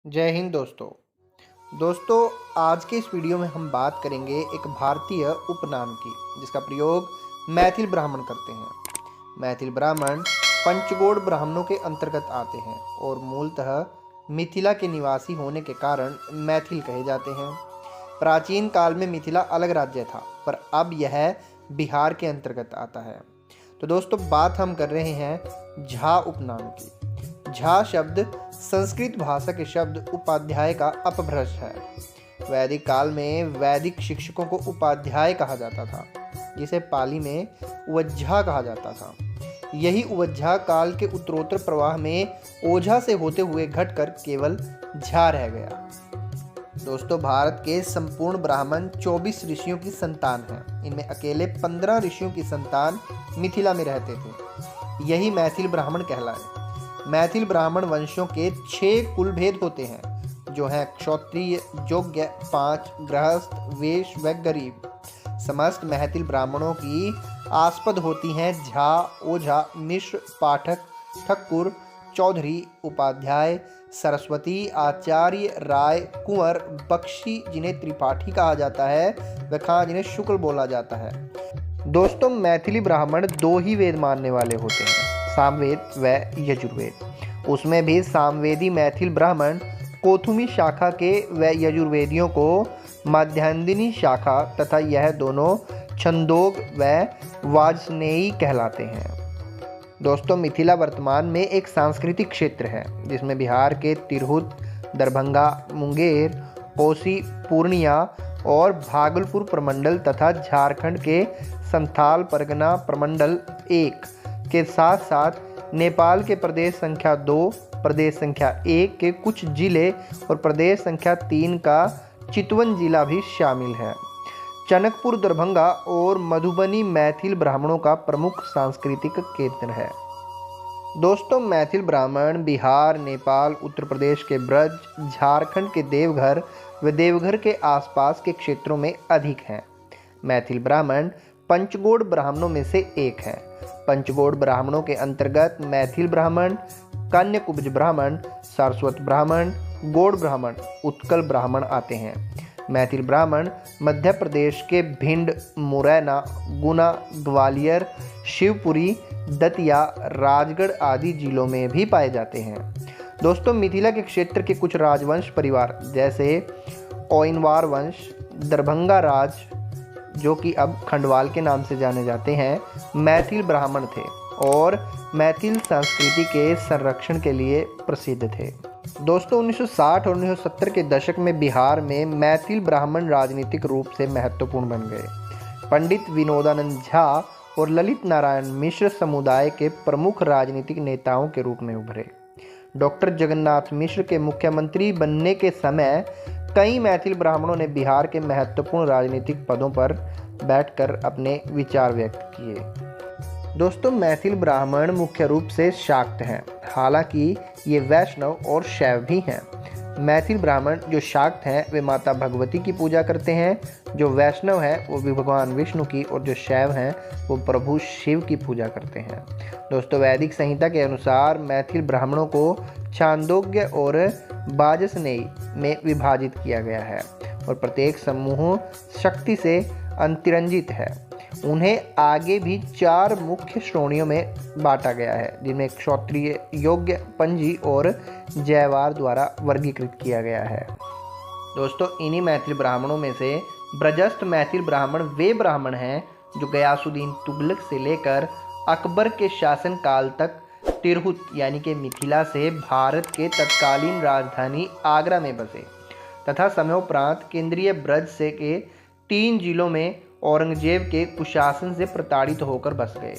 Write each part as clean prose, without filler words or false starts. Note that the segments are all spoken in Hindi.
जय हिंद दोस्तों आज के इस वीडियो में हम बात करेंगे एक भारतीय उपनाम की जिसका प्रयोग मैथिल ब्राह्मण करते हैं। मैथिल ब्राह्मण पंचगोड़ ब्राह्मणों के अंतर्गत आते हैं और मूलतः मिथिला के निवासी होने के कारण मैथिल कहे जाते हैं। प्राचीन काल में मिथिला अलग राज्य था, पर अब यह बिहार के अंतर्गत आता है। तो दोस्तों बात हम कर रहे हैं झा उपनाम की। झा शब्द संस्कृत भाषा के शब्द उपाध्याय का अपभ्रंश है। वैदिक काल में वैदिक शिक्षकों को उपाध्याय कहा जाता था, जिसे पाली में उवज्झा कहा जाता था। यही उवज्झा काल के उत्तरोत्तर प्रवाह में ओझा से होते हुए घटकर केवल झा रह गया। दोस्तों भारत के संपूर्ण ब्राह्मण 24 ऋषियों की संतान हैं। इनमें अकेले 15 ऋषियों की संतान मिथिला में रहते थे। यही मैथिल ब्राह्मण कहलाए। मैथिल ब्राह्मण वंशों के 6 कुल भेद होते हैं, जो हैं क्षत्रिय, योग्य, 5 गृहस्थ, वैश्य व गरीब। समस्त मैथिल ब्राह्मणों की आस्पद होती हैं झा, ओझा, मिश्र, पाठक, ठक्कुर, चौधरी, उपाध्याय, सरस्वती, आचार्य, राय, कुंवर, बख्शी जिन्हें त्रिपाठी कहा जाता है, व खां जिन्हें शुक्ल बोला जाता है। दोस्तों मैथिली ब्राह्मण 2 ही वेद मानने वाले होते हैं, सामवेद व यजुर्वेद। उसमें भी सामवेदी मैथिल ब्राह्मण कोथुमी शाखा के व यजुर्वेदियों को माध्यान्दिनी शाखा तथा यह दोनों छंदोग व वाजस्नेयी कहलाते हैं। दोस्तों मिथिला वर्तमान में एक सांस्कृतिक क्षेत्र है, जिसमें बिहार के तिरहुत, दरभंगा, मुंगेर, कोसी, पूर्णिया और भागलपुर प्रमंडल तथा झारखंड के संथाल परगना प्रमंडल 1 के साथ साथ नेपाल के प्रदेश संख्या 2, प्रदेश संख्या 1 के कुछ जिले और प्रदेश संख्या 3 का चितवन जिला भी शामिल है। चनकपुर दरभंगा और मधुबनी मैथिल ब्राह्मणों का प्रमुख सांस्कृतिक केंद्र है। दोस्तों मैथिल ब्राह्मण बिहार, नेपाल, उत्तर प्रदेश के ब्रज, झारखंड के देवघर व देवघर के आसपास के क्षेत्रों में अधिक हैं। मैथिल ब्राह्मण पंचगोड़ ब्राह्मणों में से एक है। पंचगोड़ ब्राह्मणों के अंतर्गत मैथिल ब्राह्मण, कन्यकुब्ज ब्राह्मण, सारस्वत ब्राह्मण, गौड़ ब्राह्मण, उत्कल ब्राह्मण आते हैं। मैथिल ब्राह्मण मध्य प्रदेश के भिंड, मुरैना, गुना, ग्वालियर, शिवपुरी, दतिया, राजगढ़ आदि जिलों में भी पाए जाते हैं। दोस्तों मिथिला के क्षेत्र के कुछ राजवंश परिवार जैसे ओइनवार वंश, दरभंगा राज जो कि अब खंडवाल के नाम से जाने जाते हैं, मैथिल ब्राह्मण थे और मैथिल संस्कृति के संरक्षण के लिए प्रसिद्ध थे। दोस्तों 1960 और 1970 के दशक में बिहार में मैथिल ब्राह्मण राजनीतिक रूप से महत्वपूर्ण बन गए। पंडित विनोदानंद झा और ललित नारायण मिश्र समुदाय के प्रमुख राजनीतिक नेताओं के रूप में उभरे। डॉक्टर जगन्नाथ मिश्र के मुख्यमंत्री बनने के समय कई मैथिल ब्राह्मणों ने बिहार के महत्वपूर्ण राजनीतिक पदों पर बैठकर अपने विचार व्यक्त किए। दोस्तों मैथिल ब्राह्मण मुख्य रूप से शाक्त हैं, हालांकि ये वैष्णव और शैव भी हैं। मैथिल ब्राह्मण जो शाक्त हैं वे माता भगवती की पूजा करते हैं, जो वैष्णव हैं वो भी भगवान विष्णु की, और जो शैव हैं वो प्रभु शिव की पूजा करते हैं। दोस्तों वैदिक संहिता के अनुसार मैथिल ब्राह्मणों को छांदोग्य और वाजस्नेयी में विभाजित किया गया है और प्रत्येक समूह शक्ति से अंतिरंजित है। उन्हें आगे भी 4 मुख्य श्रेणियों में बांटा गया है, जिनमें क्षत्रिय, योग्य, पंजी और जयवार द्वारा वर्गीकृत किया गया है। दोस्तों इन्हीं मैथिल ब्राह्मणों में से ब्रजस्थ मैथिल ब्राह्मण वे ब्राह्मण हैं जो गयासुद्दीन तुगलक से लेकर अकबर के शासन काल तक तिरहुत यानी कि मिथिला से भारत के तत्कालीन राजधानी आगरा में बसे तथा समयोपरांत केंद्रीय ब्रज से के 3 जिलों में औरंगजेब के कुशासन से प्रताड़ित होकर बस गए।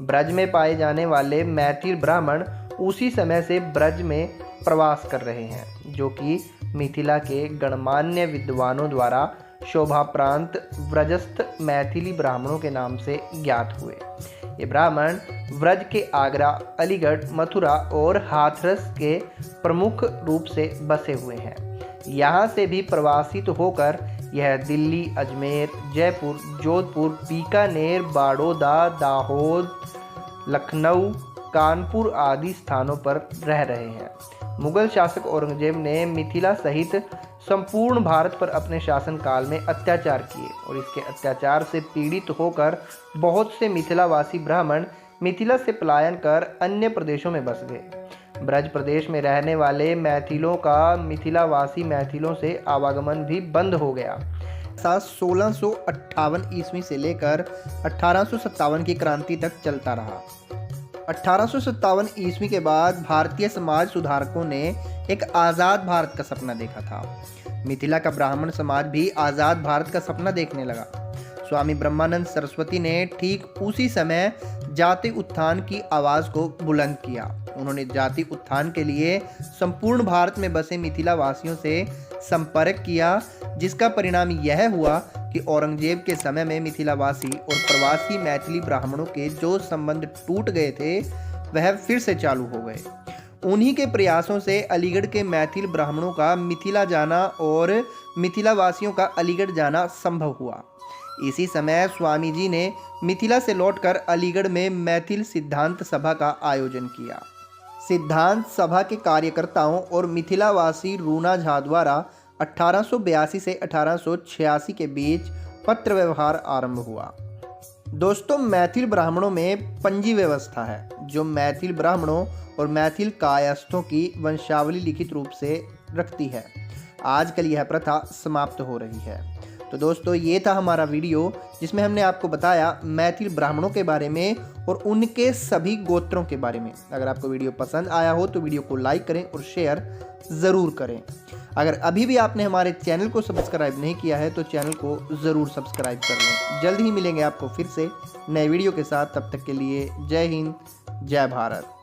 ब्रज में पाए जाने वाले मैथिल ब्राह्मण उसी समय से ब्रज में प्रवास कर रहे हैं, जो कि मिथिला के गणमान्य विद्वानों द्वारा शोभाप्रांत ब्रजस्थ मैथिली ब्राह्मणों के नाम से ज्ञात हुए। ये ब्राह्मण ब्रज के आगरा, अलीगढ़, मथुरा और हाथरस के प्रमुख रूप से बसे हुए हैं। यहाँ से भी प्रवासित होकर यह दिल्ली, अजमेर, जयपुर, जोधपुर, बीकानेर, बाड़ौदा, दाहोद, लखनऊ, कानपुर आदि स्थानों पर रह रहे हैं। मुगल शासक औरंगजेब ने मिथिला सहित संपूर्ण भारत पर अपने शासनकाल में अत्याचार किए और इसके अत्याचार से पीड़ित होकर बहुत से मिथिलावासी ब्राह्मण मिथिला से पलायन कर अन्य प्रदेशों में बस गए। ब्रज प्रदेश में रहने वाले मैथिलों का मिथिलावासी मैथिलों से आवागमन भी बंद हो गया। 1658 ईस्वी से लेकर 1857 की क्रांति तक चलता रहा। 1857 ईस्वी के बाद भारतीय समाज सुधारकों ने एक आज़ाद भारत का सपना देखा था। मिथिला का ब्राह्मण समाज भी आज़ाद भारत का सपना देखने लगा। स्वामी ब्रह्मानंद सरस्वती ने ठीक उसी समय जाति उत्थान की आवाज़ को बुलंद किया। उन्होंने जाति उत्थान के लिए संपूर्ण भारत में बसे मिथिला वासियों से संपर्क किया, जिसका परिणाम यह हुआ कि औरंगजेब के समय में मिथिलावासी और प्रवासी मैथिली ब्राह्मणों के जो संबंध टूट गए थे वह फिर से चालू हो गए। उन्हीं के प्रयासों से अलीगढ़ के मैथिल ब्राह्मणों का मिथिला जाना और मिथिलावासियों का अलीगढ़ जाना संभव हुआ। इसी समय स्वामी जी ने मिथिला से लौटकर अलीगढ़ में मैथिल सिद्धांत सभा का आयोजन किया। सिद्धांत सभा के कार्यकर्ताओं और मिथिलावासी रूना झा द्वारा 1882 से 1886 के बीच पत्र व्यवहार आरंभ हुआ। दोस्तों, मैथिल ब्राह्मणों में पंजी व्यवस्था है जो मैथिल ब्राह्मणों और मैथिल कायस्थों की वंशावली लिखित रूप से रखती है। आजकल यह प्रथा समाप्त हो रही है। तो दोस्तों, ये था हमारा वीडियो जिसमें हमने आपको बताया मैथिल ब्राह्मणों के बारे में और उनके सभी गोत्रों के बारे में। अगर आपको वीडियो पसंद आया हो तो वीडियो को लाइक करें और शेयर ज़रूर करें। अगर अभी भी आपने हमारे चैनल को सब्सक्राइब नहीं किया है तो चैनल को ज़रूर सब्सक्राइब कर लें। जल्द ही मिलेंगे आपको फिर से नए वीडियो के साथ। तब तक के लिए जय हिंद, जय भारत।